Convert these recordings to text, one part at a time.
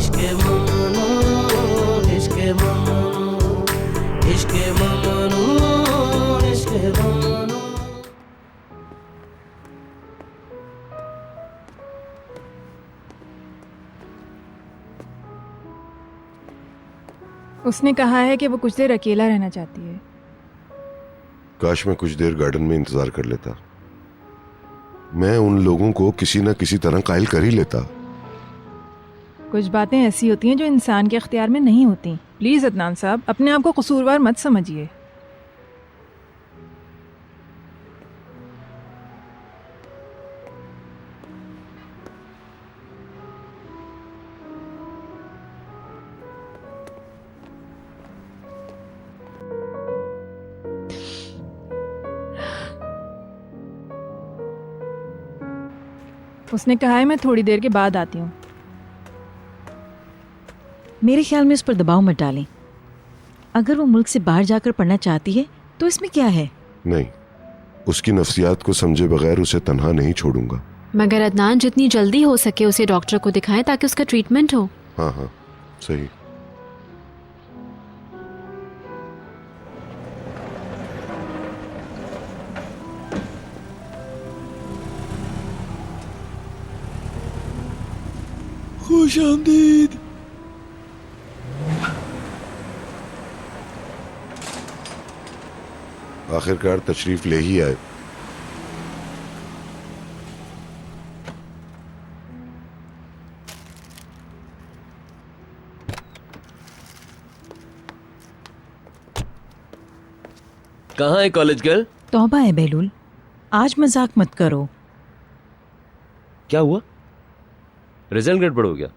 इश्क ममनू, इश्क ममनू, इश्क ममनू, इश्क ममनू। उसने कहा है कि वो कुछ देर अकेला रहना चाहती है। काश मैं कुछ देर गार्डन में इंतजार कर लेता। मैं उन लोगों को किसी न किसी तरह कायल कर ही लेता। कुछ बातें ऐसी होती हैं जो इंसान के अख्तियार में नहीं होती। प्लीज अदनान साहब, अपने आप को कसूरवार मत समझिए। उसने कहा है मैं थोड़ी देर के बाद आती हूँ। मेरे ख्याल में उस पर दबाव मत डालें। अगर वो मुल्क से बाहर जाकर पढ़ना चाहती है तो इसमें क्या है? नहीं, उसकी नफ्सियात को समझे बगैर उसे तन्हा नहीं छोड़ूंगा। मगर अदनान, जितनी जल्दी हो सके उसे डॉक्टर को दिखाएं ताकि उसका ट्रीटमेंट हो। हाँ हाँ, सही। खुश आमदीद। आखिरकार तशरीफ ले ही आए। कहाँ है कॉलेज गर्ल? तौबा है बेलूल, आज मजाक मत करो। क्या हुआ? रिजल्ट गड़बड़ हो गया?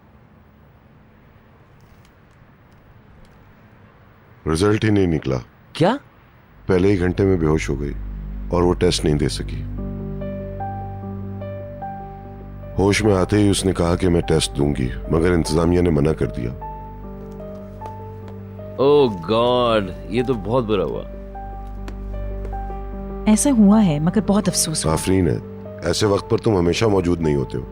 रिजल्ट ही नहीं निकला। क्या? पहले ही घंटे में बेहोश हो गई और वो टेस्ट नहीं दे सकी। होश में आते ही उसने कहा कि मैं टेस्ट दूंगी, मगर इंतजामिया ने मना कर दिया। ओह गॉड, ये तो बहुत बुरा हुआ। ऐसा हुआ है मगर बहुत अफसोस हुआ। आफरीन है, ऐसे वक्त पर तुम हमेशा मौजूद नहीं होते हो।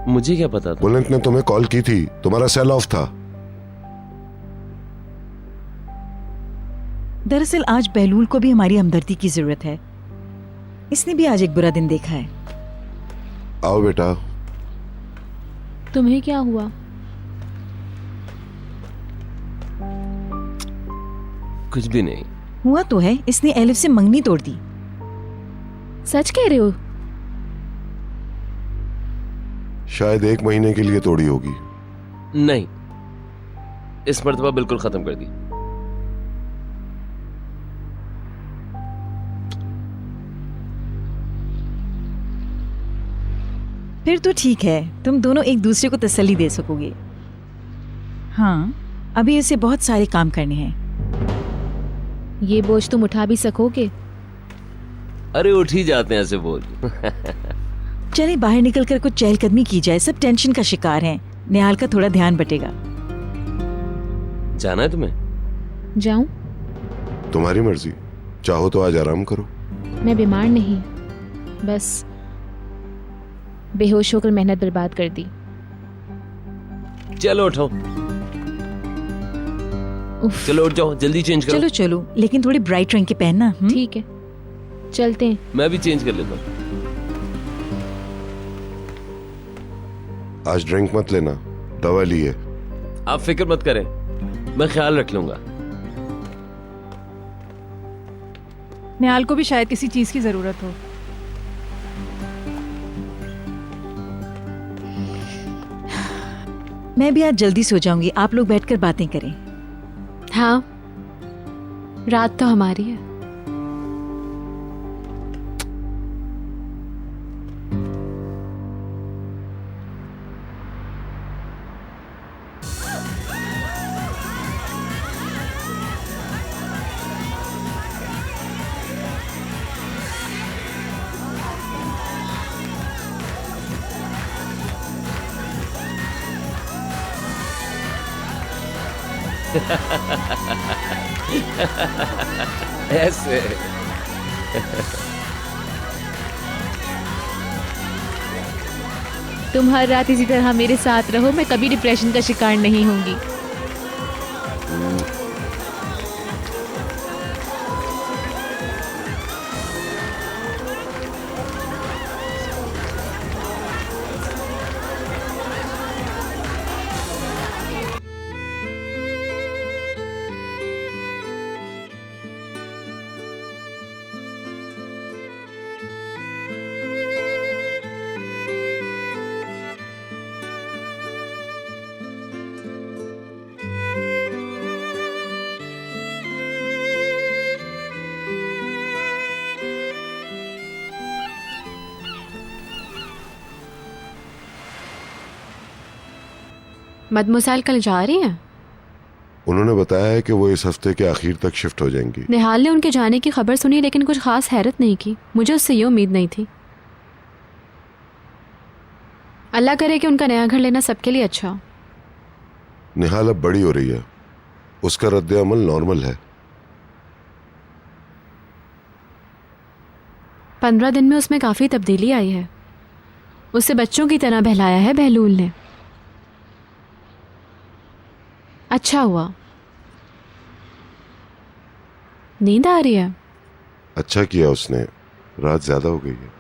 मुझे क्या पता था? बुलंद ने तुम्हें कॉल की थी, तुम्हारा सेल ऑफ था। दरअसल आज बहलूल को भी हमारी हमदर्दी की जरूरत है। इसने भी आज एक बुरा दिन देखा है। आओ बेटा। तुम्हें क्या हुआ? कुछ भी नहीं। हुआ तो है, इसने एलिफ से मंगनी तोड़ दी। सच कह रहे हो? शायद 1 महीने के लिए तोड़ी होगी। नहीं, इस मर्तबा बिल्कुल खत्म कर दी। फिर तो ठीक है, तुम दोनों एक दूसरे को तसल्ली दे सकोगे। हाँ, अभी इसे बहुत सारे काम करने हैं। ये बोझ तुम उठा भी सकोगे? अरे उठ ही जाते हैं ऐसे बोझ। चले बाहर निकलकर कुछ चहलकदमी की जाए, सब टेंशन का शिकार हैं। निहाल का थोड़ा ध्यान बटेगा। जाना है तुम्हें? जाऊं? तुम्हारी मर्जी, चाहो तो आज आराम करो। मैं बीमार नहीं, बस बेहोश होकर मेहनत बर्बाद कर दी। चलो उठो। चलो उठ जाओ, जल्दी चेंज करो। चलो चलो, लेकिन थोड़ी ब्राइट रंग के पहनना। ठीक है, चलते हैं। मैं भी चेंज कर लेता हूँ। आज ड्रिंक मत लेना, दवा ली है। आप फिक्र मत करें, मैं ख्याल रख लूंगा। निहाल को भी शायद किसी चीज की जरूरत हो। मैं भी आज जल्दी सो जाऊंगी, आप लोग बैठकर बातें करें। हाँ, रात तो हमारी है। ऐसे तुम हर रात इसी तरह मेरे साथ रहो, मैं कभी डिप्रेशन का शिकार नहीं होंगी। मदमुसाइल कल जा रही हैं? उन्होंने बताया है कि वो इस हफ्ते के आखिर तक शिफ्ट हो जाएंगी। निहाल ने उनके जाने की खबर सुनी लेकिन कुछ खास हैरत नहीं की। मुझे उससे ये उम्मीद नहीं थी। अल्लाह करे कि उनका नया घर लेना सबके लिए अच्छा हो। निहाल अब बड़ी हो रही है, उसका रद्द अमल नॉर्मल है। 15 दिन में उसमें काफ़ी तब्दीली आई है। उसे बच्चों की तरह बहलाया है बहलूल ने। अच्छा हुआ। नींद आ रही है? अच्छा किया उसने, रात ज्यादा हो गई है।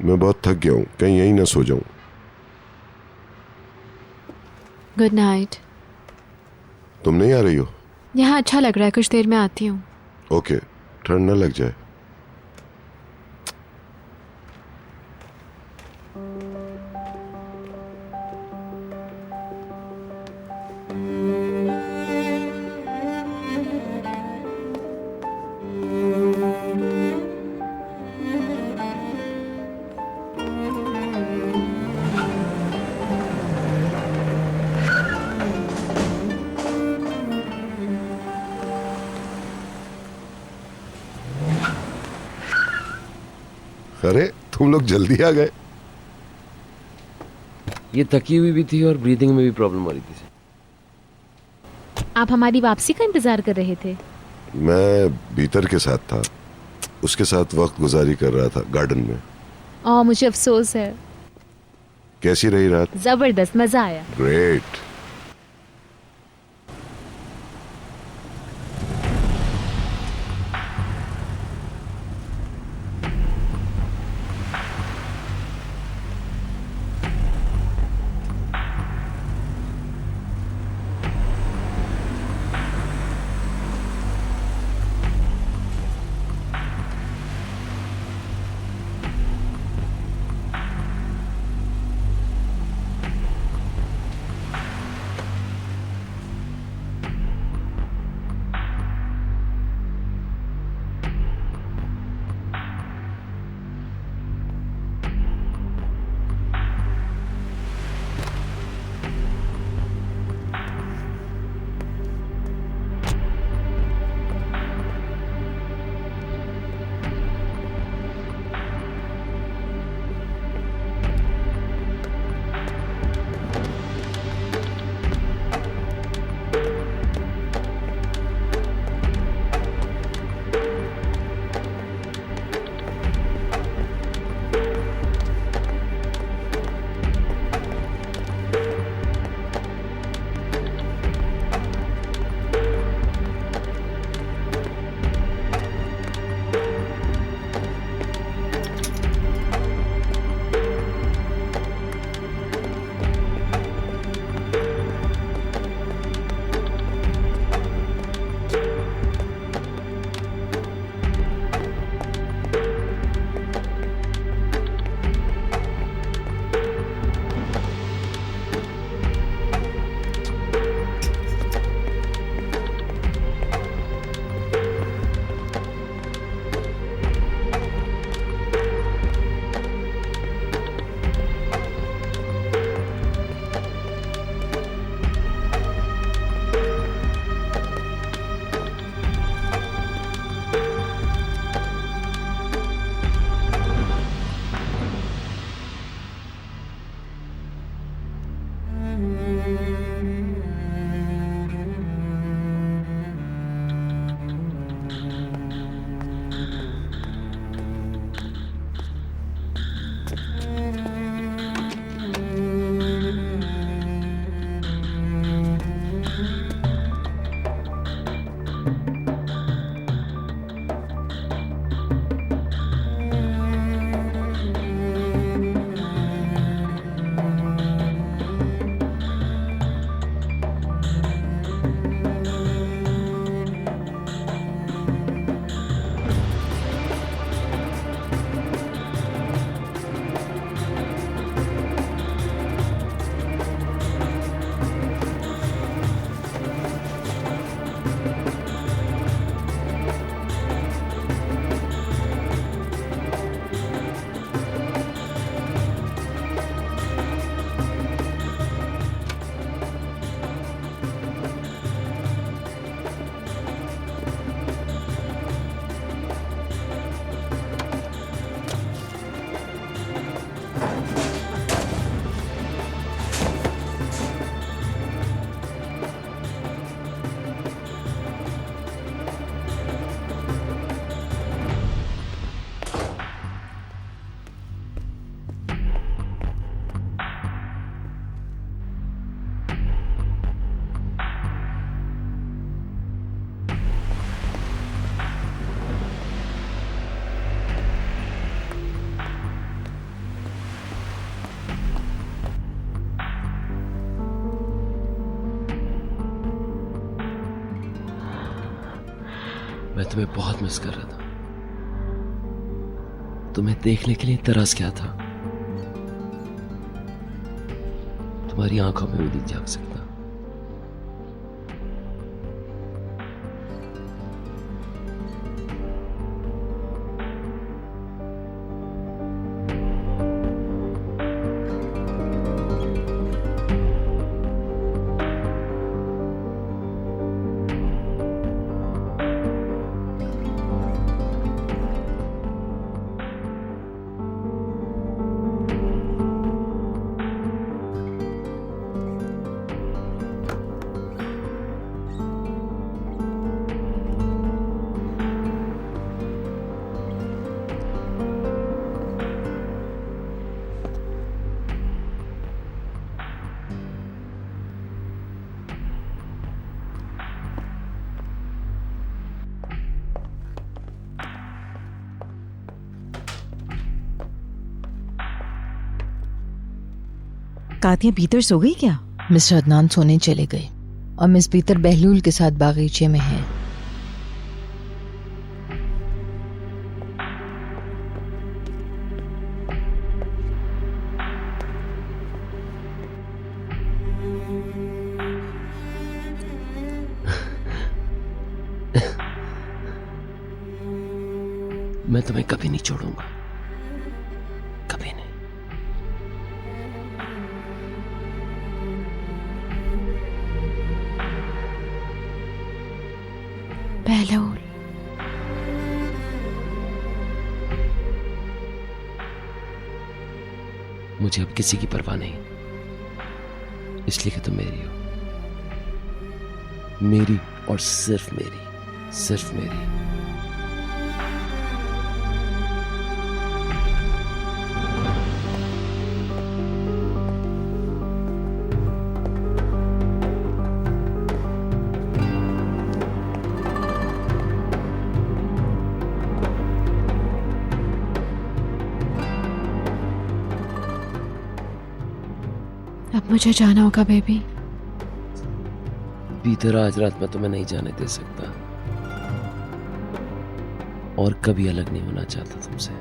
मैं बहुत थक गया हूँ, कहीं यहीं ना सो जाऊं। Good night. तुम नहीं आ रही हो? यहाँ अच्छा लग रहा है, कुछ देर में आती हूँ। ओके, ठंड न लग जाए। अरे तुम लोग जल्दी आ गए। ये थकी हुई भी थी और ब्रीदिंग में भी प्रॉब्लम आ रही थी। आप हमारी वापसी का इंतजार कर रहे थे? मैं भीतर के साथ था, उसके साथ वक्त गुजारी कर रहा था गार्डन में। मुझे अफसोस है। कैसी रही रात? जबरदस्त, मजा आया। ग्रेट। मैं तुम्हें बहुत मिस कर रहा था। तुम्हें देखने के लिए तरस गया था। तुम्हारी आंखों में भी नहीं झांक सकता। कातिया भीतर सो गई क्या? मिस्टर अदनान सोने चले गए और मिस पीतर बहलूल के साथ बागीचे में हैं। मैं तुम्हें कभी नहीं छोड़ूंगा, कभी नहीं। बहलूल, मुझे अब किसी की परवाह नहीं, इसलिए कि तुम मेरी हो, मेरी और सिर्फ मेरी, सिर्फ मेरी। अब मुझे जाना होगा बेबी। पीतर, आज रात मैं तुम्हें नहीं जाने दे सकता और कभी अलग नहीं होना चाहता तुमसे।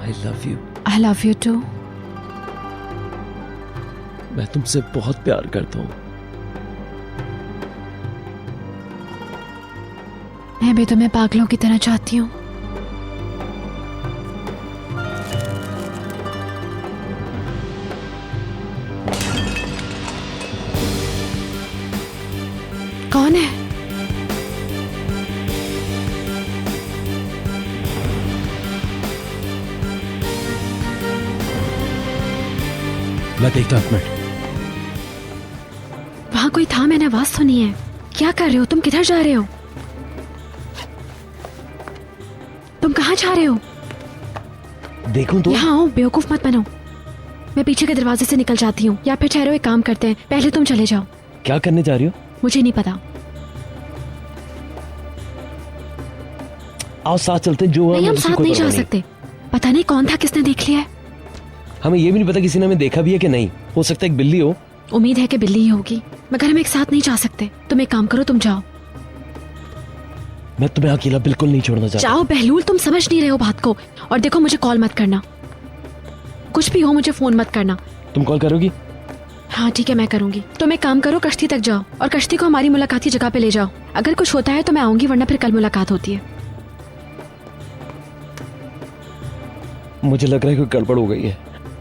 I love you। I love you too। मैं तुमसे बहुत प्यार करता हूँ। मैं भी तुम्हें पागलों की तरह चाहती हूँ। कौन है? मैं देखता हूं, एक मिनट। वहां कोई था, मैंने आवाज सुनी है। क्या कर रहे हो तुम? किधर जा रहे हो? तुम कहाँ जा रहे हो? देखूं तो? यहाँ आओ, बेवकूफ मत बनो। मैं पीछे के दरवाजे से निकल जाती हूँ, या फिर ठहरो, एक काम करते हैं, पहले तुम चले जाओ। क्या करने जा रही हो? मुझे नहीं पता। आओ साथ चलते हैं। जो नहीं, हम साथ नहीं जा सकते। पता नहीं कौन था, किसने देख लिया है। हमें ये भी नहीं पता किसी ने हमें देखा भी है कि नहीं। हो सकता है एक बिल्ली हो। उम्मीद है कि बिल्ली ही होगी, मगर हम एक साथ नहीं जा सकते। तुम एक काम करो, तुम जाओ। मैं तुम्हें अकेला बिल्कुल नहीं छोड़ना चाहता। जाओ बहलूल, तुम समझ नहीं रहे हो बात को। और देखो, मुझे कॉल मत करना, कुछ भी हो मुझे फोन मत करना। तुम कॉल करोगी? हाँ ठीक है, मैं करूंगी। तुम एक काम करो, कश्ती तक जाओ और कश्ती को हमारी मुलाकात की जगह पे ले जाओ। अगर कुछ होता है तो मैं आऊंगी, वरना फिर कल मुलाकात होती है। मुझे लग रहा है कोई गड़बड़ हो गई है।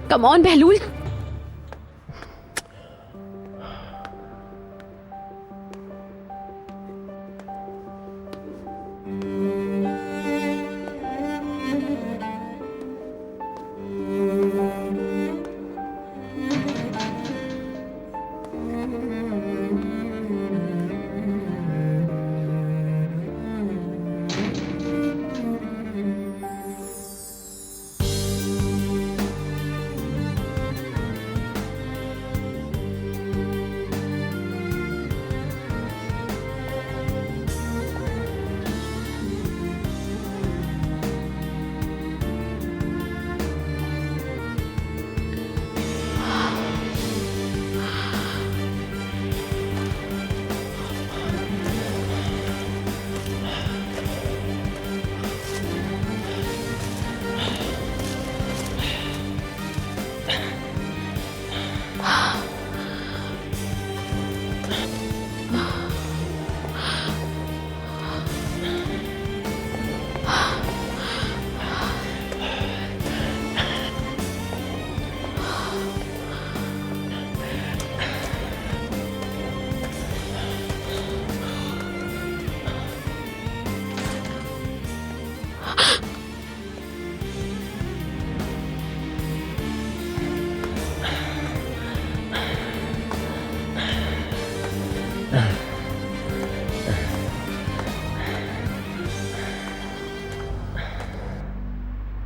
Come on Bahlul.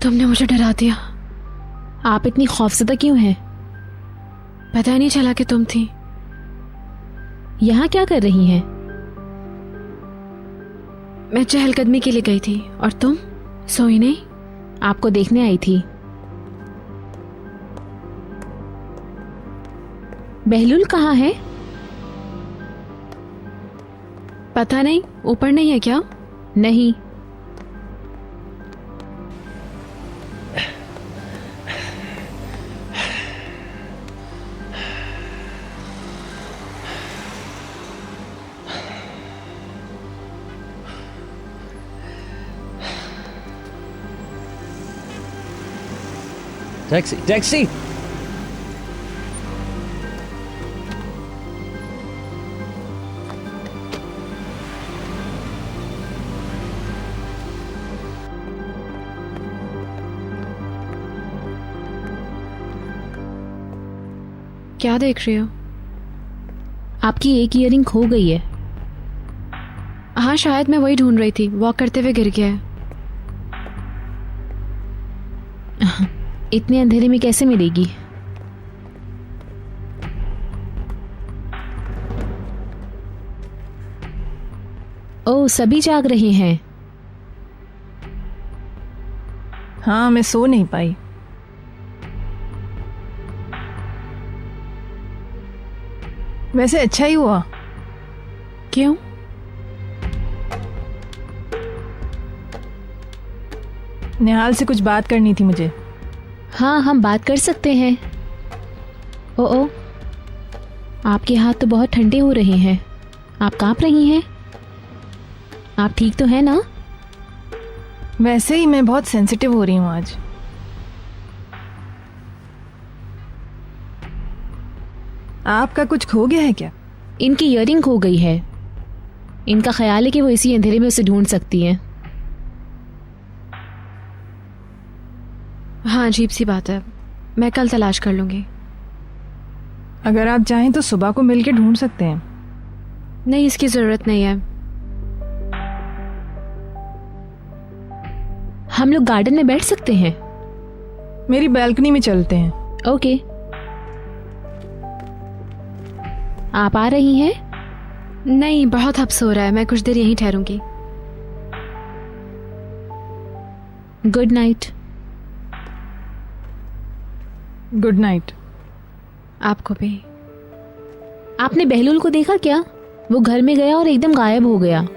तुमने मुझे डरा दिया। आप इतनी खौफजदा क्यों हैं? पता नहीं चला कि तुम थी। यहाँ क्या कर रही हैं? मैं चहलकदमी के लिए गई थी। और तुम सोई नहीं? आपको देखने आई थी। बहलूल कहाँ है? पता नहीं, ऊपर नहीं है क्या? नहीं। Taxi taxi. क्या देख रही हो? आपकी एक ईयरिंग खो गई है। हाँ, शायद मैं वही ढूंढ रही थी। वॉक करते हुए गिर गया है। इतने अंधेरे में कैसे मिलेगी? ओह, सभी जाग रहे हैं। हाँ, मैं सो नहीं पाई। वैसे अच्छा ही हुआ। क्यों? निहाल से कुछ बात करनी थी मुझे। हाँ, हम बात कर सकते हैं। ओ, आपके हाथ तो बहुत ठंडे हो रहे हैं। आप कांप रही हैं। आप ठीक तो हैं ना? वैसे ही मैं बहुत सेंसिटिव हो रही हूँ आज। आपका कुछ खो गया है क्या? इनकी ईयरिंग खो गई है। इनका ख्याल है कि वो इसी अंधेरे में उसे ढूंढ सकती हैं। हाँ, अजीब सी बात है। मैं कल तलाश कर लूंगी। अगर आप चाहें तो सुबह को मिलके ढूंढ सकते हैं। नहीं, इसकी जरूरत नहीं है। हम लोग गार्डन में बैठ सकते हैं। मेरी बालकनी में चलते हैं। ओके। आप आ रही हैं? नहीं, बहुत हब्स हो रहा है। मैं कुछ देर यहीं ठहरूंगी। Good night. Good night. आपको भी। आपने बहलूल को देखा क्या? वो घर में गया और एकदम गायब हो गया।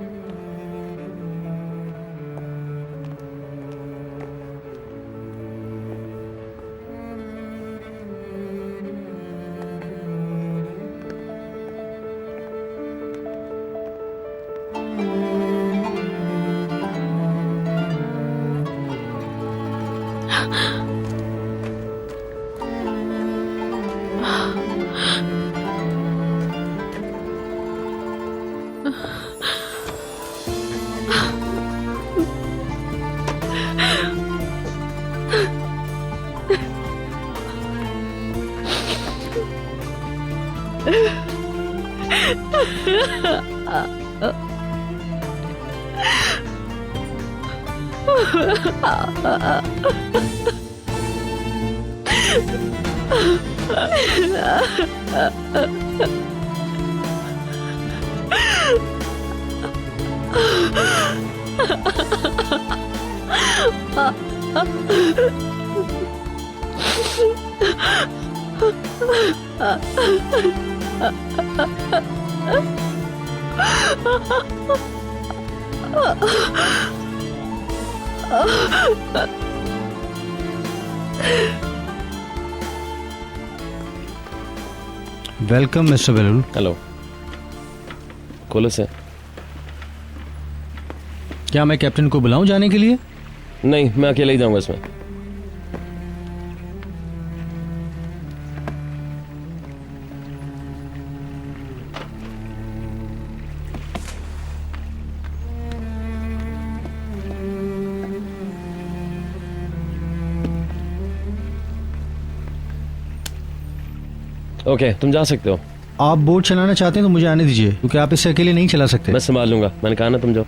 Welcome mister Bahlul. हेलो। खोलो से। क्या मैं कैप्टन को बुलाऊं जाने के लिए? नहीं, मैं अकेले ही जाऊंगा इसमें। ओके, तुम जा सकते हो। आप बोट चलाना चाहते हैं तो मुझे आने दीजिए, क्योंकि आप इसे अकेले नहीं चला सकते। मैं संभाल लूंगा। मैंने कहा ना, तुम जाओ।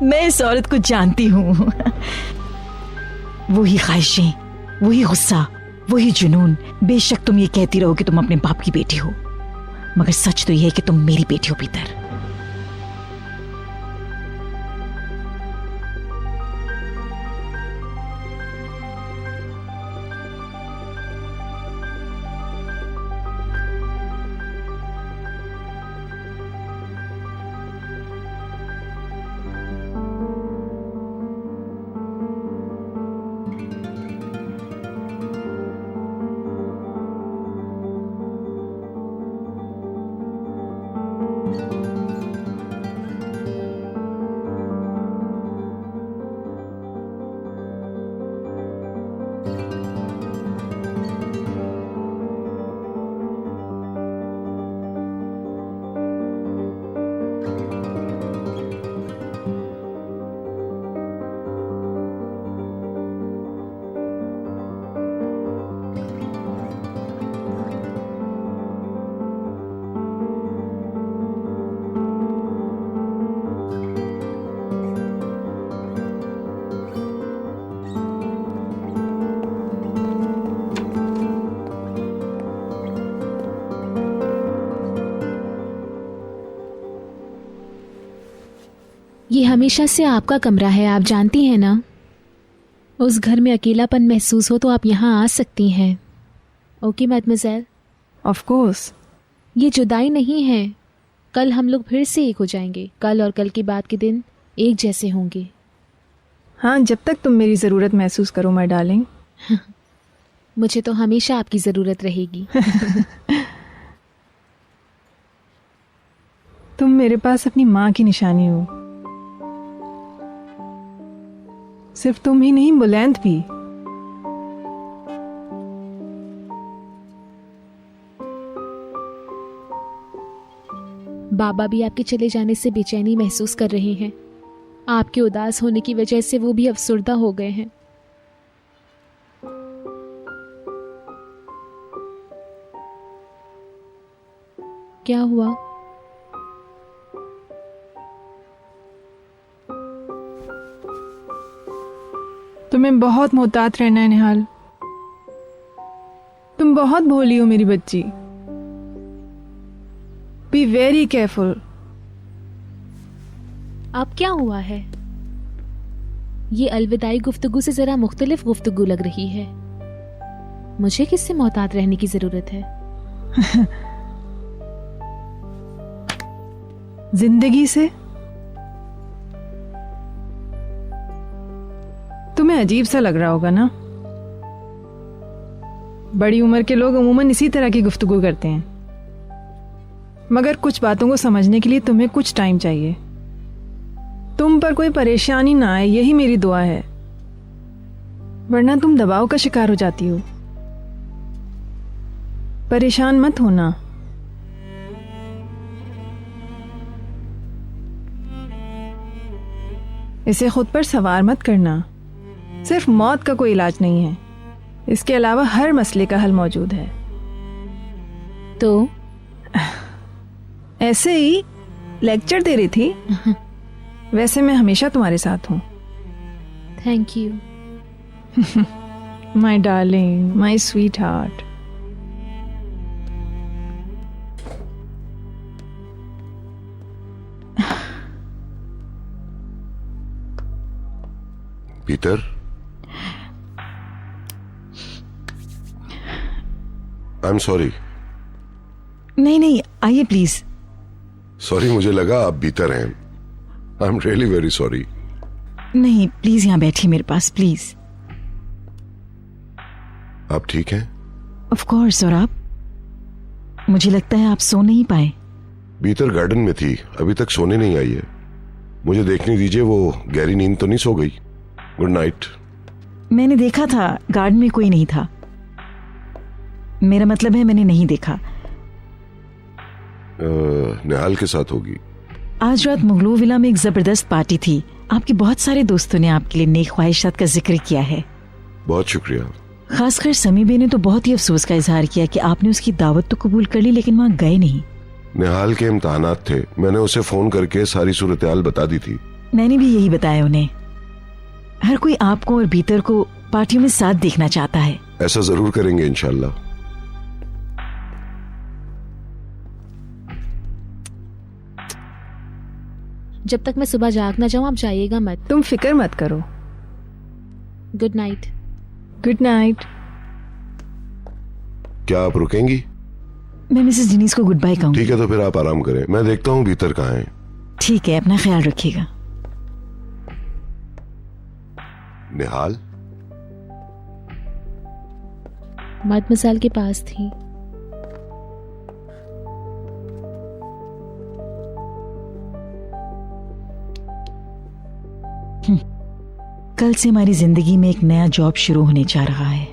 मैं इस औरत को जानती हूँ। वही ख्वाहिशें, वही गुस्सा, वही जुनून। बेशक तुम ये कहती रहो कि तुम अपने बाप की बेटी हो, मगर सच तो ये है कि तुम मेरी बेटी हो पीतर। ये हमेशा से आपका कमरा है, आप जानती हैं ना। उस घर में अकेलापन महसूस हो तो आप यहाँ आ सकती हैं। Okay mademoiselle? Of course. ये जुदाई नहीं है, कल हम लोग फिर से एक हो जाएंगे। कल और कल के बाद के दिन एक जैसे होंगे। हाँ, जब तक तुम मेरी ज़रूरत महसूस करो माय डार्लिंग। मुझे तो हमेशा आपकी ज़रूरत रहेगी। तुम मेरे पास अपनी माँ की निशानी हो। सिर्फ तुम ही नहीं, बुलंद भी। बाबा भी आपके चले जाने से बेचैनी महसूस कर रहे हैं। आपके उदास होने की वजह से वो भी अफसुर्दा हो गए हैं। क्या हुआ? तुम्हें बहुत मोहतात रहना है निहाल। तुम बहुत भोली हो मेरी बच्ची। Be very careful. अब क्या हुआ है? ये अलविदाई गुफ्तगू से जरा मुख्तलिफ गुफ्तगू लग रही है। मुझे किससे मोहतात रहने की जरूरत है? जिंदगी से। तुम्हें अजीब सा लग रहा होगा ना। बड़ी उम्र के लोग अमूमन इसी तरह की गुफ्तगू करते हैं, मगर कुछ बातों को समझने के लिए तुम्हें कुछ टाइम चाहिए। तुम पर कोई परेशानी ना आए, यही मेरी दुआ है, वरना तुम दबाव का शिकार हो जाती हो। परेशान मत होना। इसे खुद पर सवार मत करना। सिर्फ मौत का कोई इलाज नहीं है, इसके अलावा हर मसले का हल मौजूद है। तो ऐसे ही लेक्चर दे रही थी। वैसे मैं हमेशा तुम्हारे साथ हूँ। Thank you my darling, my sweet heart. Peter, I am sorry. नहीं नहीं, आइए प्लीज। सॉरी, मुझे लगा आप भीतर हैं। I am really very sorry. नहीं, प्लीज यहाँ बैठिए मेरे पास, प्लीज। आप ठीक हैं? Of course. और आप? मुझे लगता है आप सो नहीं पाए। भीतर गार्डन में थी, अभी तक सोने नहीं आई है। मुझे देखने दीजिए, वो गहरी नींद तो नहीं सो गई। Good night. मैंने देखा था, गार्डन में कोई नहीं था। मेरा मतलब है मैंने नहीं देखा। निहाल के साथ होगी। आज रात मुगलो विला में एक जबरदस्त पार्टी थी। आपके बहुत सारे दोस्तों ने आपके लिए नेक ख्वाहिशात का जिक्र किया है। बहुत शुक्रिया। खासकर समी बे ने तो बहुत ही अफसोस का इजहार किया कि आपने उसकी दावत तो कबूल कर ली लेकिन वहां गए नहीं। निहाल के इम्तहानात थे, मैंने उसे फोन करके सारी सूरत हाल बता दी थी। मैंने भी यही बताया उन्हें। हर कोई आपको और भीतर को पार्टियों में साथ देखना चाहता है। ऐसा जरूर करेंगे इंशाल्लाह। जब तक मैं सुबह जाग ना जाऊं आप जाइएगा मत। तुम फिक्र मत करो। Good night. Good night. क्या आप रुकेंगी? मैं मिसेस जिनीस को गुड बाय कहूंगी। ठीक है, तो फिर आप आराम करें, मैं देखता हूँ भीतर कहाँ है। ठीक है, अपना ख्याल रखिएगा। निहाल मद मसाल के पास थी। कल से हमारी जिंदगी में एक नया जॉब शुरू होने जा रहा है।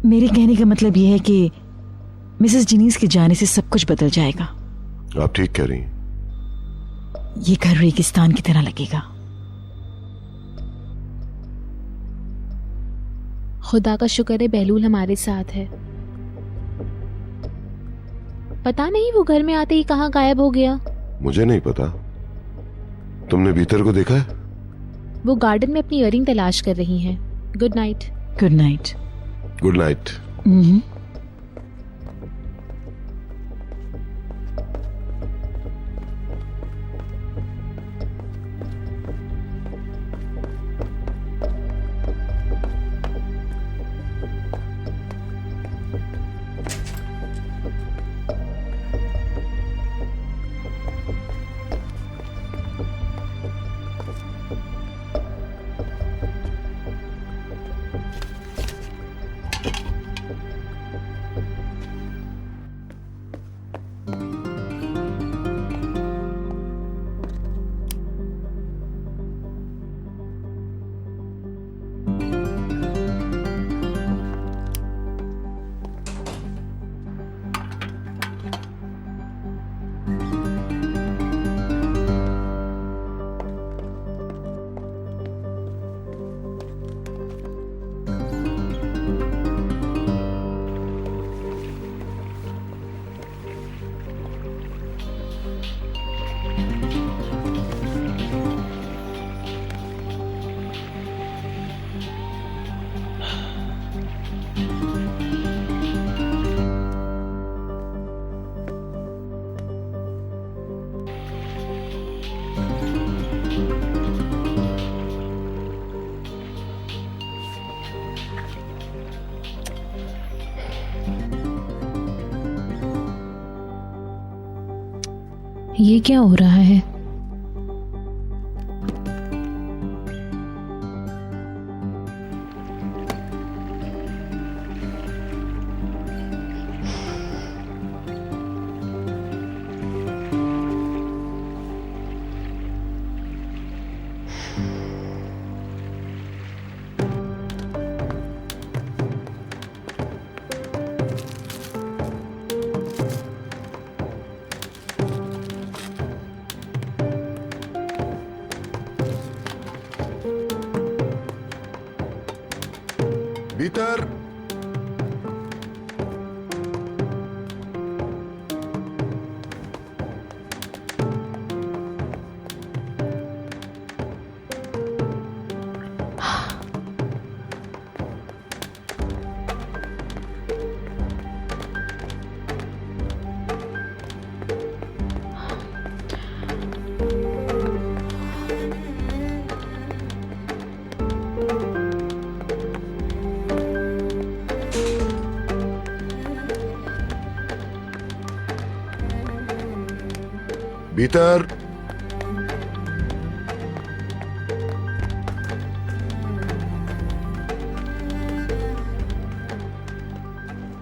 मेरे कहने का मतलब यह है कि मिसेस जिनीस के जाने से सब कुछ बदल जाएगा। आप ठीक कह रही हैं। ये घर रेगिस्तान की तरह लगेगा। खुदा का शुक्र है बहलूल हमारे साथ है। पता नहीं वो घर में आते ही कहाँ गायब हो गया। मुझे नहीं पता। तुमने भीतर को देखा है? वो गार्डन में अपनी इयरिंग तलाश कर रही हैं। Good night. Good night. Good night. ये क्या हो रहा है? भीतर। भीतर।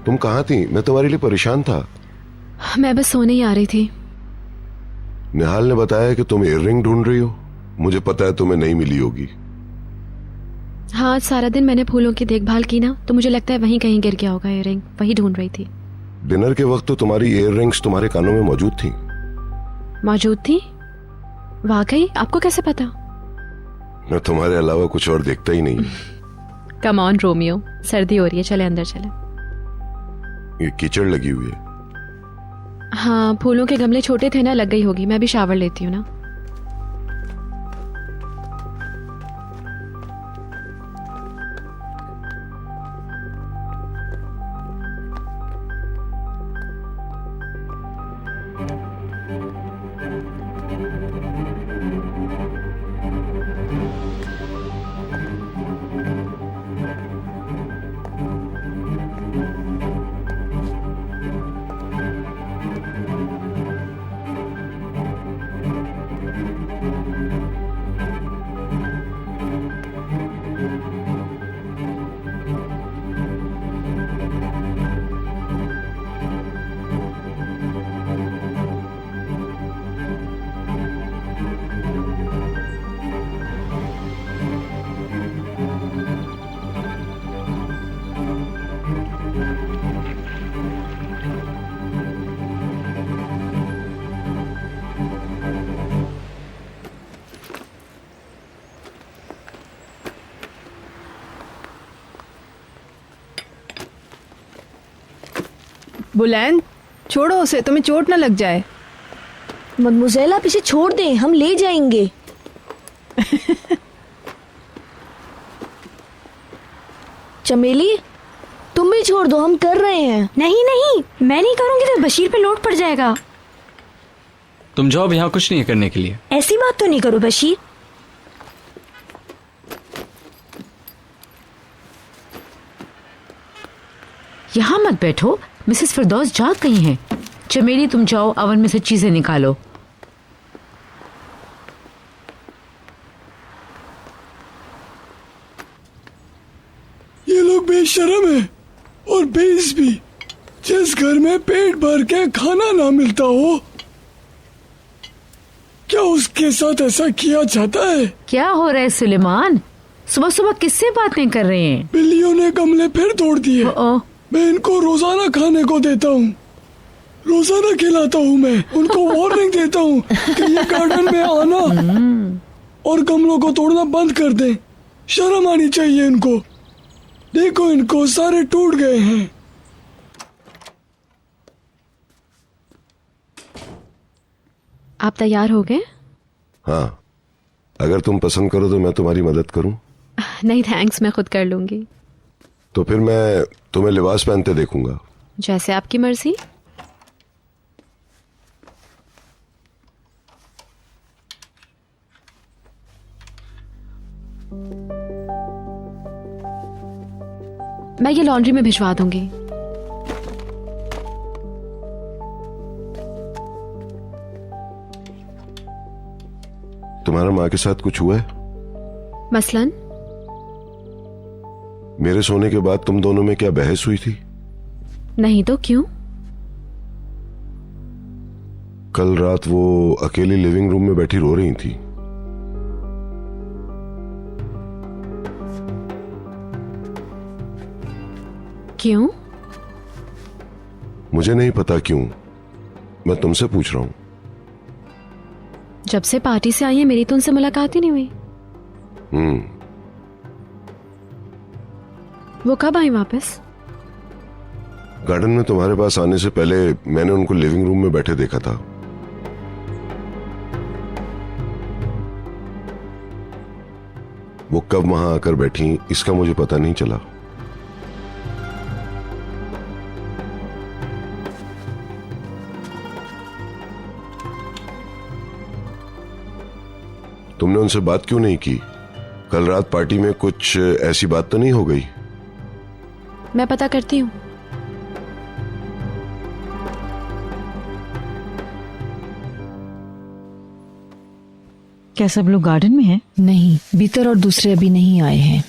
तुम कहाँ थी? मैं तुम्हारे लिए परेशान था। मैं बस सोने ही आ रही थी। निहाल ने बताया कि तुम इयररिंग ढूंढ रही हो। मुझे पता है तुम्हें नहीं मिली होगी। हाँ, सारा दिन मैंने फूलों की देखभाल की ना, तो मुझे लगता है वहीं कहीं गिर गया होगा इयररिंग। वही ढूंढ रही थी। डिनर के वक्त तो तुम्हारी इयररिंग्स तुम्हारे कानों में मौजूद थी। मौजूद थी? वाकई? आपको कैसे पता? मैं तुम्हारे अलावा कुछ और देखता ही नहीं। कम ऑन रोमियो, सर्दी हो रही है, चले अंदर चले। ये कीचड़ लगी हुई है। हाँ, फूलों के गमले छोटे थे ना, लग गई होगी। मैं भी शावर लेती हूँ ना। बुलैन, छोड़ो उसे, तुम्हें चोट ना लग जाए। मदमुज़ेल, आप इसे छोड़ दें, हम ले जाएंगे। चमेली, तुम भी छोड़ दो, हम कर रहे हैं। नहीं नहीं, मैं नहीं करूंगी तो बशीर पे लोड पड़ जाएगा। तुम जाओ, यहाँ कुछ नहीं है करने के लिए। ऐसी बात तो नहीं करो बशीर। यहाँ मत बैठो, मिसेस फिरदौस जाग गई हैं। चमेली, तुम जाओ, ओवन में से चीजें निकालो। ये लोग बेशर्म है और बेइज्जत भी। जिस घर में पेट भर के खाना ना मिलता हो, क्या उसके साथ ऐसा किया जाता है? क्या हो रहा है सुलेमान? सुबह सुबह किससे बातें कर रहे हैं? बिल्लियों ने गमले फिर तोड़ दिए। मैं इनको रोजाना खाने को देता हूँ, रोजाना खिलाता हूँ। मैं उनको वार्निंग देता हूँ कि ये गार्डन में आना और गमलों को तोड़ना बंद कर दें। शर्म आनी चाहिए इनको। देखो, इनको सारे टूट गए हैं। आप तैयार हो गए? हाँ, अगर तुम पसंद करो तो मैं तुम्हारी मदद करूं। नहीं थैंक्स, मैं खुद कर लूंगी। तो फिर मैं तुम्हें लिबास पहनते देखूंगा। जैसे आपकी मर्जी। मैं ये लॉन्ड्री में भिजवा दूंगी। तुम्हारा माँ के साथ कुछ हुआ है? मसलन? मेरे सोने के बाद तुम दोनों में क्या बहस हुई थी? नहीं तो क्यों? कल रात वो अकेली लिविंग रूम में बैठी रो रही थी। क्यों? मुझे नहीं पता क्यों, मैं तुमसे पूछ रहा हूं। जब से पार्टी से आई है मेरी तो उनसे मुलाकात ही नहीं हुई। वो कब आई वापस? गार्डन में तुम्हारे पास आने से पहले मैंने उनको लिविंग रूम में बैठे देखा था। वो कब वहां आकर बैठी इसका मुझे पता नहीं चला। तुमने उनसे बात क्यों नहीं की? कल रात पार्टी में कुछ ऐसी बात तो नहीं हो गई? मैं पता करती हूँ। क्या सब लोग गार्डन में हैं? नहीं, बीतर और दूसरे अभी नहीं आए हैं।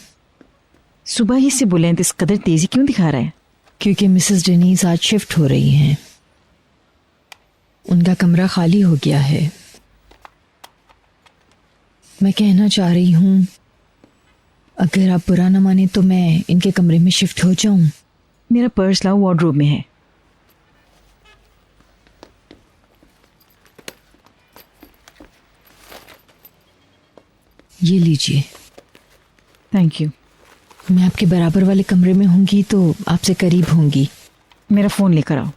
सुबह ही से बुलंद इस कदर तेजी क्यों दिखा रहा है? क्योंकि मिसेस डेनीज आज शिफ्ट हो रही हैं। उनका कमरा खाली हो गया है। मैं कहना चाह रही हूँ, अगर आप बुरा न माने तो मैं इनके कमरे में शिफ्ट हो जाऊं। मेरा पर्स लाओ, वार्डरोब में है। ये लीजिए। Thank you. मैं आपके बराबर वाले कमरे में होंगी तो आपसे करीब होंगी। मेरा फोन लेकर आओ।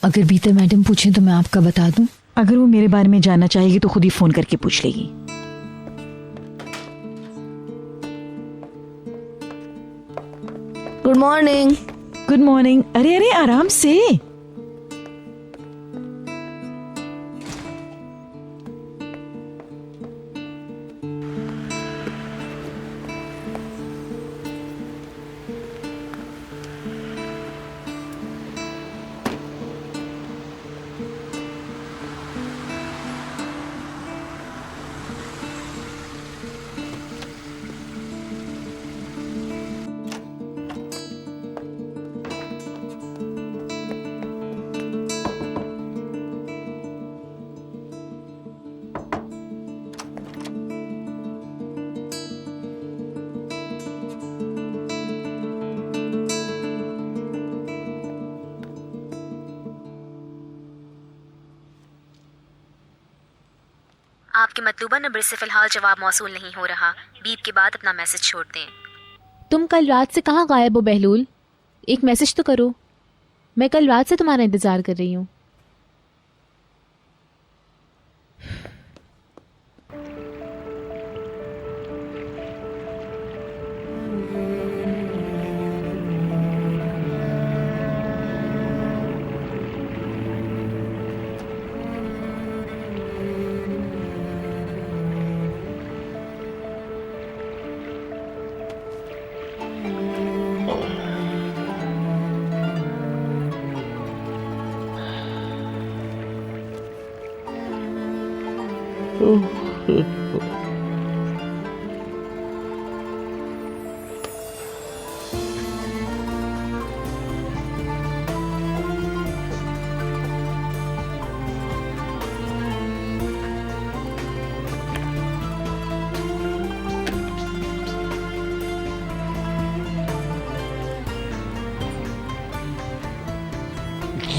अगर बीता मैडम पूछें तो मैं आपका बता दूं? अगर वो मेरे बारे में जानना चाहेगी तो खुद ही फोन करके पूछ लेगी। Good morning. Good morning. अरे अरे आराम से। आपके मतलूबा नंबर से फिलहाल जवाब मौसूल नहीं हो रहा। बीप के बाद अपना मैसेज छोड़ दें। तुम कल रात से कहाँ गायब हो बहलूल? एक मैसेज तो करो। मैं कल रात से तुम्हारा इंतजार कर रही हूँ।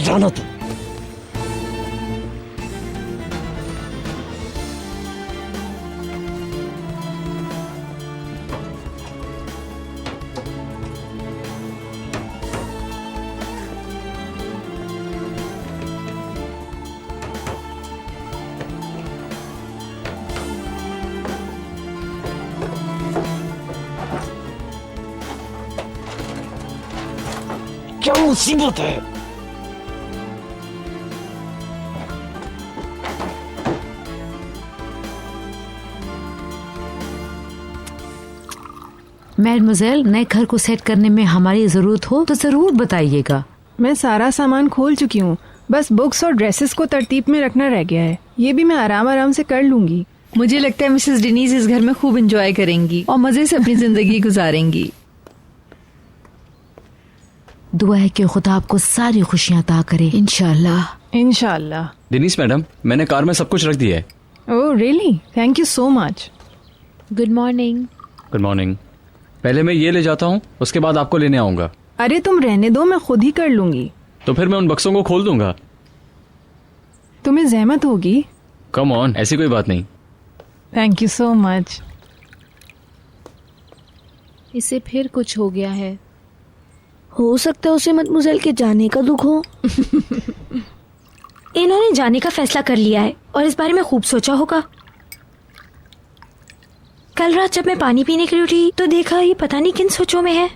जाना तो क्या मुसीबत है? मैडमोजेल, नए घर को सेट करने में हमारी जरूरत हो तो जरूर बताइएगा। मैं सारा सामान खोल चुकी हूँ, बस बुक्स और ड्रेसेस को तरतीब में रखना रह गया है। ये भी मैं आराम आराम से कर लूंगी। मुझे लगता है मिसेस डेनीज इस घर में खूब एंजॉय करेंगी और मजे से अपनी जिंदगी गुजारेंगी। दुआ है कि खुदा आपको सारी खुशियां अता करे। इंशाल्लाह। इंशाल्लाह। डेनीस मैडम, मैंने कार में सब कुछ रख दिया है। Oh really? Thank you so much. Good morning. Good morning. पहले मैं ये ले जाता हूँ, उसके बाद आपको लेने आऊंगा। अरे तुम रहने दो, मैं खुद ही कर लूंगी। तो फिर मैं उन बक्सों को खोल दूंगा। तुम्हें जहमत होगी। कम ऑन, ऐसी कोई बात नहीं। Thank you so much. इसे फिर कुछ हो गया है। हो सकता है उसे मदमुज़ेल के जाने का दुख हो। इन्होंने जाने का फैसला कर लिया है और इस बारे में खूब सोचा होगा। कल रात जब मैं पानी पीने के लिए उठी तो देखा ये पता नहीं किन सोचों में है।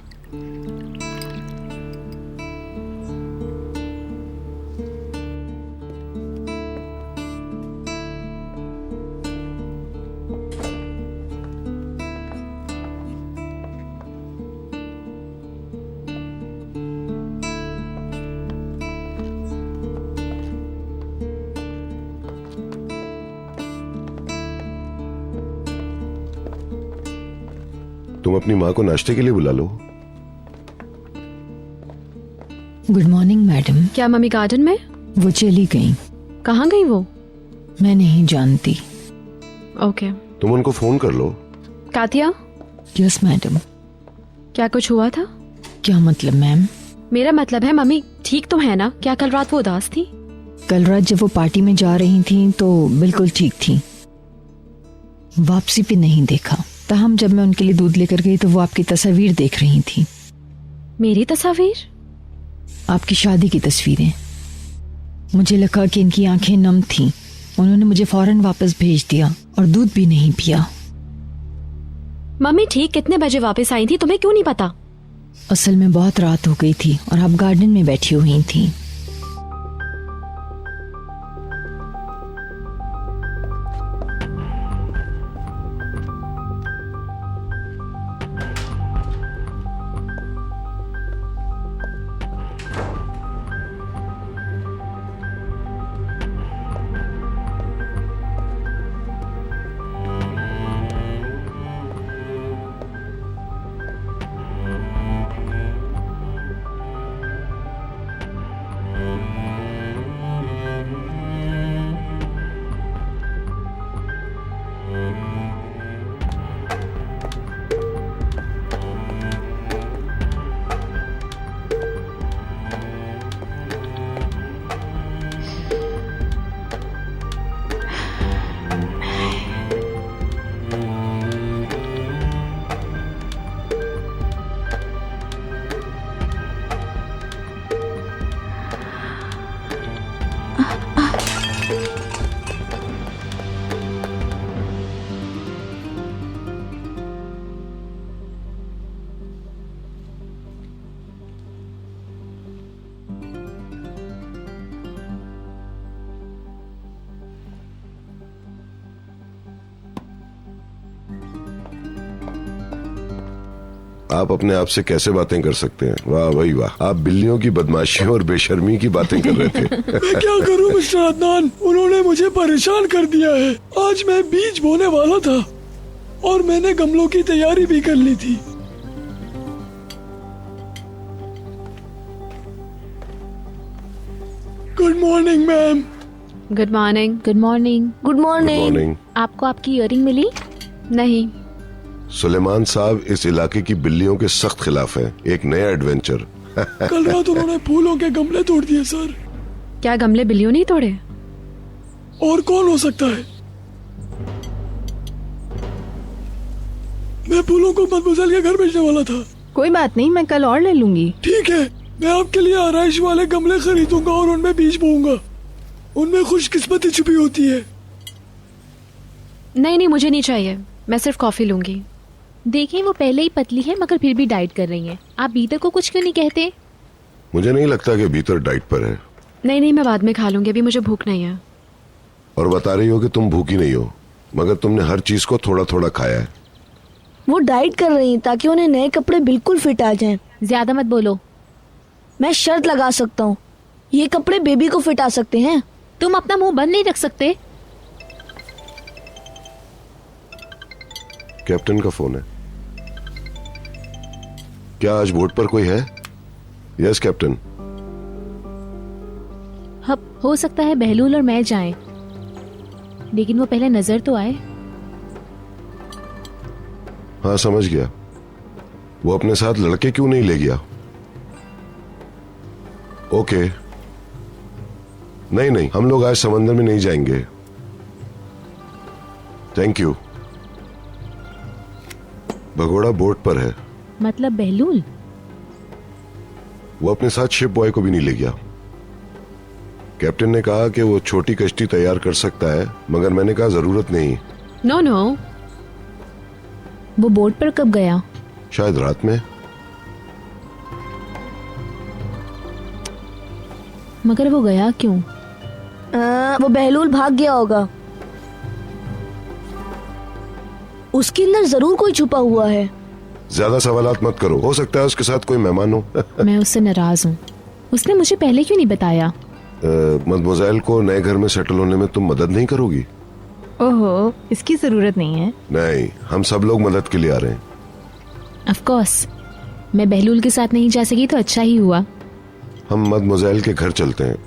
तुम अपनी माँ को नाश्ते के लिए बुला लो। Good morning madam. क्या मम्मी गार्डन में? वो चली गई। कहाँ गई वो? मैं नहीं जानती। ओके। तुम उनको फोन कर लो। कातिया? Yes madam. क्या कुछ हुआ था? क्या मतलब मैम? मेरा मतलब है मम्मी ठीक तो है ना? क्या कल रात वो उदास थी? कल रात जब वो पार्टी में जा रही थी तो बिल्कुल ठीक थी। वापसी पे नहीं देखा। ताहम जब मैं उनके लिए दूध लेकर गई तो वो आपकी तस्वीर देख रही थी। मेरी तस्वीर? आपकी शादी की तस्वीरें। मुझे लगा कि इनकी आंखें नम थीं। उन्होंने मुझे फौरन वापस भेज दिया और दूध भी नहीं पिया। मम्मी ठीक कितने बजे वापस आई थी तुम्हें क्यों नहीं पता? असल में बहुत रात हो गई थी और आप गार्डन में बैठी हुई थी। आप अपने आप से कैसे बातें कर सकते हैं? वाह भाई वाह, आप बिल्लियों की बदमाशी और बेशर्मी की बातें कर रहे थे। मैं क्या करूं मिस्टर अदनान, उन्होंने मुझे परेशान कर दिया है। आज मैं बीज बोने वाला था और मैंने गमलों की तैयारी भी कर ली थी। Good morning ma'am. Good morning. Good morning. Good morning. आपको आपकी इयररिंग मिली? नहीं। सुलेमान साहब इस इलाके की बिल्लियों के सख्त खिलाफ हैं। एक नया एडवेंचर। कल रात उन्होंने फूलों के गमले तोड़ दिए सर। क्या गमले बिल्लियों नहीं तोड़े? और कौन हो सकता है? मैं फूलों को मदमुजल के घर भेजने वाला था। कोई बात नहीं, मैं कल और ले लूंगी। ठीक है, मैं आपके लिए आराइश वाले गमले खरीदूंगा और उनमें बीज बोऊंगा। उनमें खुशकिस्मती छुपी होती है। नहीं नहीं, मुझे नहीं चाहिए, मैं सिर्फ कॉफी लूंगी। देखें, वो पहले ही पतली है मगर फिर भी डाइट कर रही हैं। आप बीतर को कुछ क्यों नहीं कहते? मुझे नहीं लगता कि भीतर डाइट पर है। नहीं नहीं, मैं बाद में खा लूंगी, अभी मुझे भूख नहीं है। और बता रही हो कि तुम भूखी नहीं हो, मगर तुमने हर चीज को थोड़ा थोड़ा खाया है। वो डाइट कर रही हैं ताकि उन्हें नए कपड़े बिल्कुल फिट आ जाएं। ज्यादा मत बोलो। मैं शर्त लगा सकता हूँ, ये कपड़े बेबी को फिट आ सकते हैं। तुम अपना मुंह बंद नहीं रख सकते? कैप्टन का फोन है। क्या आज बोट पर कोई है? Yes captain. हो सकता है बहलूल और मैं जाएं, लेकिन वो पहले नजर तो आए। हाँ समझ गया। वो अपने साथ लड़के क्यों नहीं ले गया? ओके। नहीं नहीं, हम लोग आज समंदर में नहीं जाएंगे। Thank you. भगोड़ा बोट पर है। मतलब बहलूल? वो अपने साथ शिप बॉय को भी नहीं ले गया। कैप्टन ने कहा कि वो छोटी कश्ती तैयार कर सकता है, मगर मैंने कहा जरूरत नहीं। No no. वो बोट पर कब गया? शायद रात में। मगर वो गया क्यों? वो बहलूल भाग गया होगा। उसके अंदर जरूर कोई छुपा हुआ है। ज्यादा सवालात मत करो, हो सकता है उसके साथ कोई मेहमान हो। मैं उससे नाराज हूँ। उसने मुझे पहले क्यों नहीं बताया? मदमोज़ेल को नए घर में सेटल होने में तुम मदद नहीं करोगी? ओहो, इसकी जरूरत नहीं है। नहीं, हम सब लोग मदद के लिए आ रहे हैं। Of course. मैं बहलूल के साथ नहीं जा सकी तो अच्छा ही हुआ। हम मदमोज़ेल के घर चलते हैं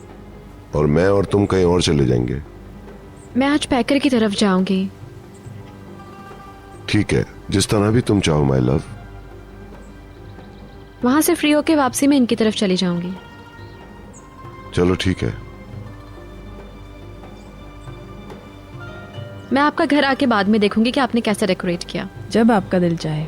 और मैं और तुम कहीं और चले जाएंगे। मैं आज पैकर की तरफ जाऊंगी। ठीक है, जिस तरह भी तुम चाहो माय लव। वहां से फ्री होके वापसी में इनकी तरफ चली जाऊंगी। चलो ठीक है। मैं आपका घर आके बाद में देखूंगी कि आपने कैसे डेकोरेट किया। जब आपका दिल चाहे।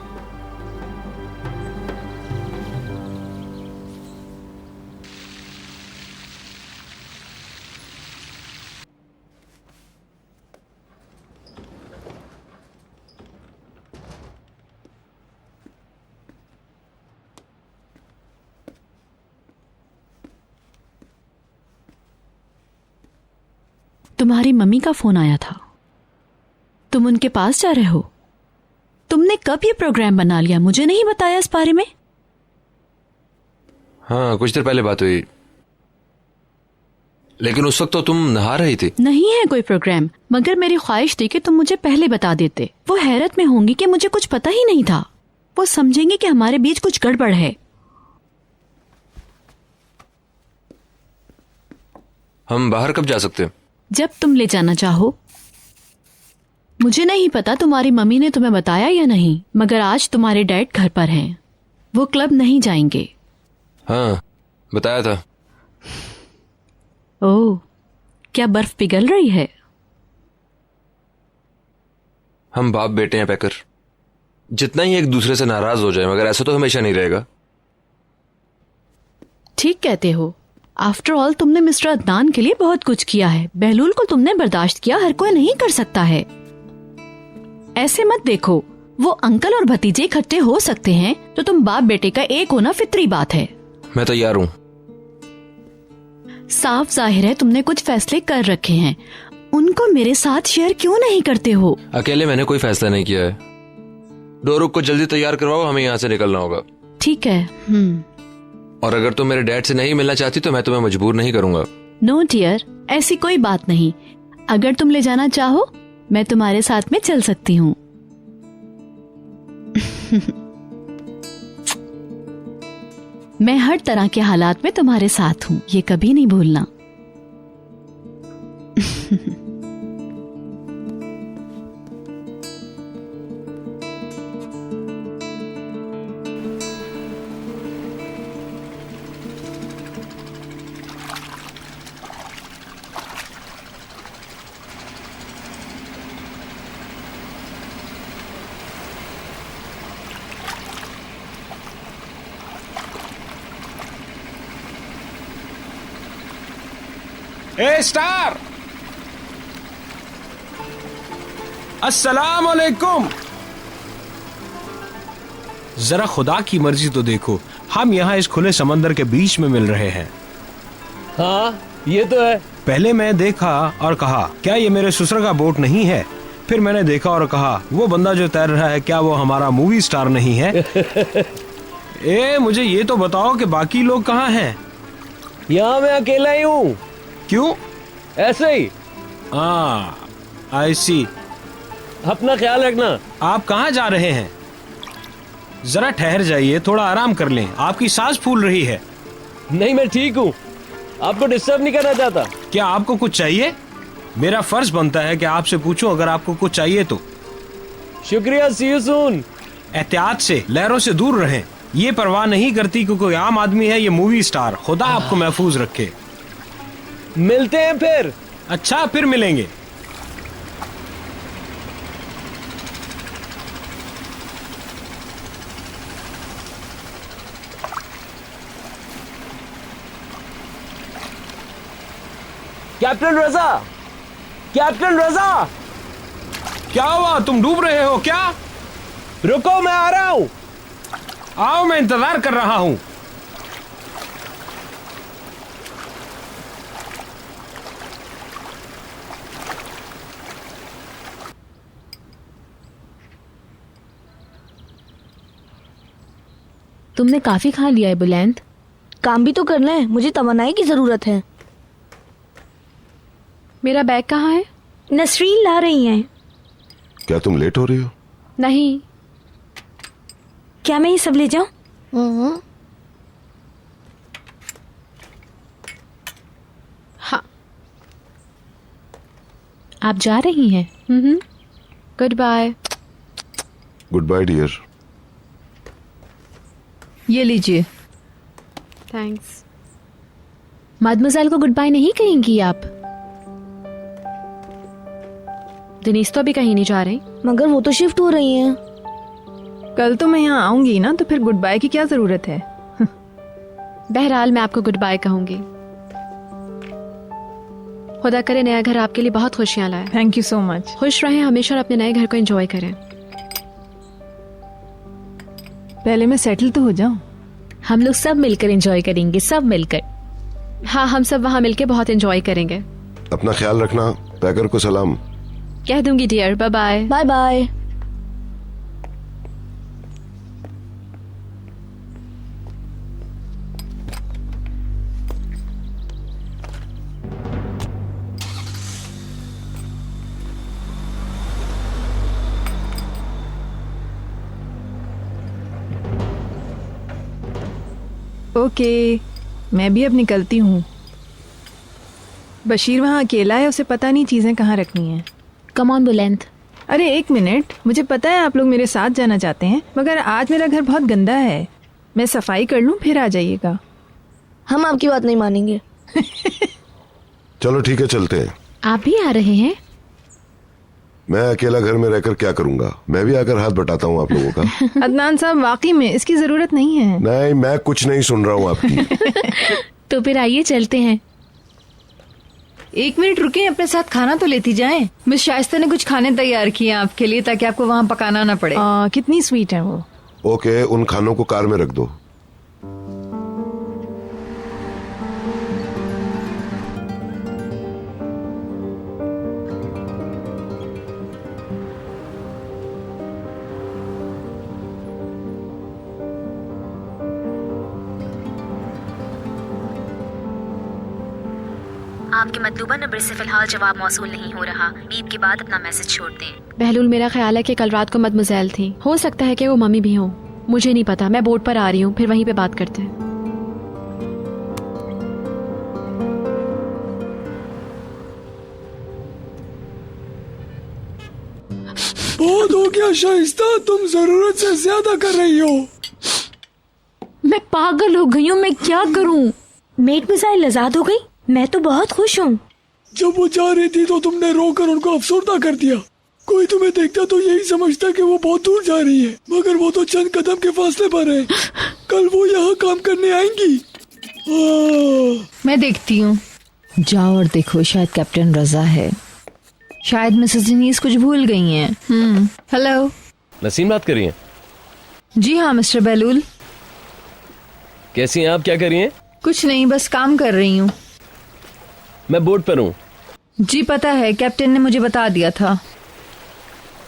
तुम्हारी मम्मी का फोन आया था, तुम उनके पास जा रहे हो। तुमने कब ये प्रोग्राम बना लिया, मुझे नहीं बताया इस बारे में? हाँ, कुछ देर पहले बात हुई, लेकिन उस वक्त तो तुम नहा रही थी। नहीं है कोई प्रोग्राम, मगर मेरी ख्वाहिश थी कि तुम मुझे पहले बता देते। वो हैरत में होंगी कि मुझे कुछ पता ही नहीं था। वो समझेंगे कि हमारे बीच कुछ गड़बड़ है। हम बाहर कब जा सकते हैं? जब तुम ले जाना चाहो। मुझे नहीं पता तुम्हारी मम्मी ने तुम्हें बताया या नहीं, मगर आज तुम्हारे डैड घर पर हैं। वो क्लब नहीं जाएंगे। हाँ, बताया था। ओह, क्या बर्फ पिघल रही है? हम बाप बेटे हैं पैकर, जितना ही एक दूसरे से नाराज हो जाए, मगर ऐसा तो हमेशा नहीं रहेगा। ठीक कहते हो। आफ्टर ऑल तुमने मिस्टर अदनान के लिए बहुत कुछ किया है। बहलूल को तुमने बर्दाश्त किया, हर कोई नहीं कर सकता है। ऐसे मत देखो, वो अंकल और भतीजे इकट्ठे हो सकते हैं तो तुम बाप बेटे का एक होना फितरी बात है। मैं तैयार हूँ। साफ जाहिर है तुमने कुछ फैसले कर रखे हैं, उनको मेरे साथ शेयर क्यों नहीं करते हो? अकेले मैंने कोई फैसला नहीं किया है। डोरुक को जल्दी तैयार करवाओ, हमें यहाँ से निकलना होगा। ठीक है। और अगर तुम मेरे डैड से नहीं मिलना चाहती तो मैं तुम्हें मजबूर नहीं करूंगा। नो डियर, ऐसी कोई बात नहीं। अगर तुम ले जाना चाहो मैं तुम्हारे साथ में चल सकती हूँ। मैं हर तरह के हालात में तुम्हारे साथ हूँ, ये कभी नहीं भूलना। ए स्टार, अस्सलाम वालेकुम। जरा खुदा की मर्जी तो देखो, हम यहाँ इस खुले समंदर के बीच में मिल रहे हैं। हाँ, ये तो है। पहले मैं देखा और कहा क्या ये मेरे ससुर का बोट नहीं है। फिर मैंने देखा और कहा वो बंदा जो तैर रहा है क्या वो हमारा मूवी स्टार नहीं है? मुझे ये तो बताओ कि बाकी लोग कहाँ हैं? यहाँ मैं अकेला ही हूँ। क्यों? ऐसे ही। आई सी। अपना ख्याल रखना। आप कहाँ जा रहे हैं? जरा ठहर जाइए, थोड़ा आराम कर लें, आपकी सांस फूल रही है। नहीं, मैं ठीक हूँ, आपको डिस्टर्ब नहीं करना चाहता। क्या आपको कुछ चाहिए? मेरा फर्ज बनता है कि आपसे पूछूं अगर आपको कुछ चाहिए तो। शुक्रिया, सी यू सून। एहतियात से, लहरों से दूर रहें। ये परवाह नहीं करती कि कोई आम आदमी है, ये मूवी स्टार। खुदा आपको महफूज रखे। मिलते हैं फिर। अच्छा, फिर मिलेंगे। कैप्टन रजा, कैप्टन रजा। क्या हुआ? तुम डूब रहे हो क्या? रुको, मैं आ रहा हूँ। आओ, मैं इंतजार कर रहा हूँ। तुमने काफी खा लिया है बुलंद। काम भी तो करना है, मुझे तमन्नाई की जरूरत है। मेरा बैग कहाँ है? नसरीन ला रही हैं। क्या तुम लेट हो रही हो? नहीं। क्या मैं ये सब ले जाऊं? हाँ। आप जा रही हैं? Goodbye. Goodbye dear. ये लीजिए। थैंक्स। मदमज़ेल को गुड बाय नहीं कहेंगी आप? दिनेश तो अभी कहीं नहीं जा रही। मगर वो तो शिफ्ट हो रही हैं। कल तो मैं यहाँ आऊंगी ना, तो फिर गुड बाय की क्या जरूरत है? बहरहाल मैं आपको गुड बाय कहूंगी। खुदा करे नया घर आपके लिए बहुत खुशियां लाए। Thank you so much. खुश रहें हमेशा और अपने नए घर को एंजॉय करें। पहले मैं सेटल तो हो जाऊं। हम लोग सब मिलकर एंजॉय करेंगे, सब मिलकर। हाँ, हम सब वहाँ मिलके बहुत एंजॉय करेंगे। अपना ख्याल रखना। पैकर को सलाम। कह दूंगी dear. Bye bye. Bye bye. Okay, मैं भी अब निकलती हूँ। बशीर वहाँ अकेला है, उसे पता नहीं चीज़ें कहाँ रखनी हैं। कम ऑन बुलंद। अरे एक मिनट, मुझे पता है आप लोग मेरे साथ जाना चाहते हैं, मगर आज मेरा घर बहुत गंदा है। मैं सफाई कर लूँ फिर आ जाइएगा। हम आपकी बात नहीं मानेंगे। चलो ठीक है, चलते हैं। आप भी आ रहे हैं? मैं अकेला घर में रहकर क्या करूंगा? मैं भी आकर हाथ बटाता हूँ आप लोगों का। अदनान साहब, वाकई में इसकी जरूरत नहीं है। नहीं, मैं कुछ नहीं सुन रहा हूँ आपकी। तो फिर आइए चलते हैं। एक मिनट रुके, अपने साथ खाना तो लेती जाएं। मिस शाइस्ता ने कुछ खाने तैयार किए हैं आपके लिए, ताकि आपको वहाँ पकाना ना पड़े। कितनी स्वीट है वो। ओके, उन खानों को कार में रख दो। आपके मतलूबा नंबर से फिलहाल जवाब मौसूल नहीं हो रहा। बीप के बाद अपना मैसेज छोड़ दें। बहलूल, मेरा ख्याल है कि कल रात को मदमुज़ैल थी। हो सकता है कि वो मम्मी भी हो, मुझे नहीं पता। मैं बोर्ड पर आ रही हूँ, फिर वहीं पे बात करते हैं। बहुत हो गया शाइस्ता, तुम जरूरत से ज्यादा कर रही हो। मैं पागल हो गई हूँ, मैं क्या करूँ? मेट मिसाइल आजाद हो गई। मैं तो बहुत खुश हूँ। जब वो जा रही थी तो तुमने रोकर उनको अफसरदा कर दिया। कोई तुम्हें देखता तो यही समझता कि वो बहुत दूर जा रही है, मगर वो तो चंद कदम के फासले पर है। कल वो यहाँ काम करने आएंगी। मैं देखती हूँ। जाओ और देखो, शायद कैप्टन रजा है। शायद मिसेस जनीस कुछ भूल गई हैं। हेलो, नसीम बात कर रही हैं? जी हाँ मिस्टर बहलूल। कैसी हैं आप, क्या कर रही हैं? कुछ नहीं, बस काम कर रही हूँ। मैं बोर्ड पर हूँ। जी पता है, कैप्टन ने मुझे बता दिया था।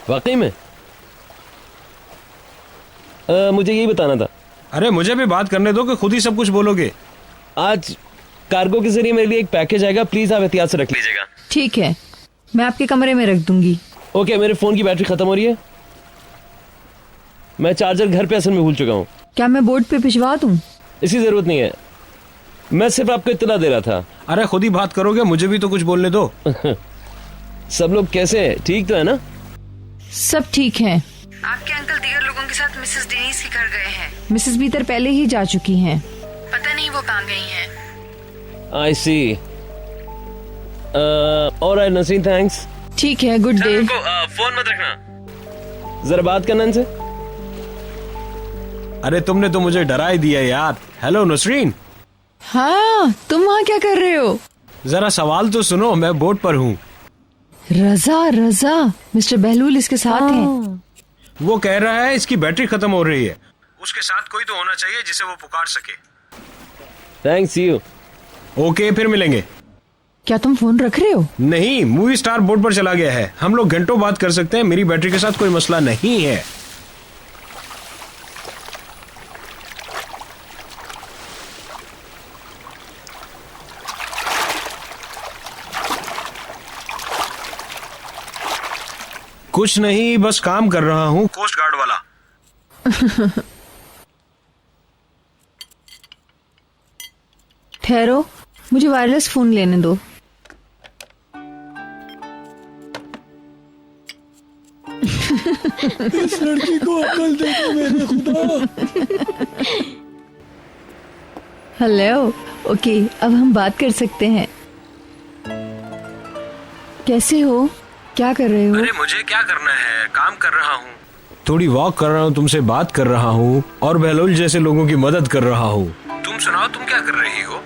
वाकई में? मुझे यही बताना था। अरे मुझे भी बात करने दो कि खुद ही सब कुछ बोलोगे। आज कार्गो के जरिए मेरे लिए एक पैकेज आएगा, प्लीज आप एहतियात से रख लीजिएगा। ठीक है, मैं आपके कमरे में रख दूंगी। ओके, मेरे फोन की बैटरी खत्म हो रही है। मैं चार्जर घर पे असल में भूल चुका हूँ। क्या मैं बोर्ड पे भिजवा दूं? इसकी जरूरत नहीं है, मैं सिर्फ आपको इत्तला दे रहा था। अरे खुद ही बात करोगे, मुझे भी तो कुछ बोलने दो। सब लोग कैसे हैं? ठीक तो है ना? सब ठीक है। आपके अंकल दीगर लोगों के साथ मिसेस डेनिस के घर गए हैं। मिसेस बीतर पहले ही जा चुकी हैं। पता नहीं वो कहाँ गई हैं। I see. Alright Naseem, thanks. ठीक है, गुड डे। फोन मत रखना, जरा बात करना इनसे। अरे तुमने तो मुझे डरा ही दिया यार। हेलो नसरीन। हाँ, तुम वहाँ क्या कर रहे हो? जरा सवाल तो सुनो, मैं बोर्ड पर हूँ। रजा, रजा, मिस्टर बहलूल इसके साथ हैं। वो कह रहा है इसकी बैटरी खत्म हो रही है, उसके साथ कोई तो होना चाहिए जिसे वो पुकार सके। Thanks you. ओके, फिर मिलेंगे। क्या तुम फोन रख रहे हो? नहीं, मूवी स्टार बोर्ड पर चला गया है। हम लोग घंटों बात कर सकते हैं, मेरी बैटरी के साथ कोई मसला नहीं है। कुछ नहीं, बस काम कर रहा हूँ, कोस्ट गार्ड वाला। ठहरो, मुझे वायरलेस फोन लेने दो। इस लड़की को अकल देखो मेरे खुदा। हेलो, ओके, अब हम बात कर सकते हैं। कैसे हो? क्या कर रहे हो? अरे मुझे क्या करना है, काम कर रहा हूँ। थोड़ी वॉक कर रहा हूँ, तुमसे बात कर रहा हूँ और बहलूल जैसे लोगों की मदद कर रहा हूँ। तुम सुनाओ, तुम क्या कर रही हो?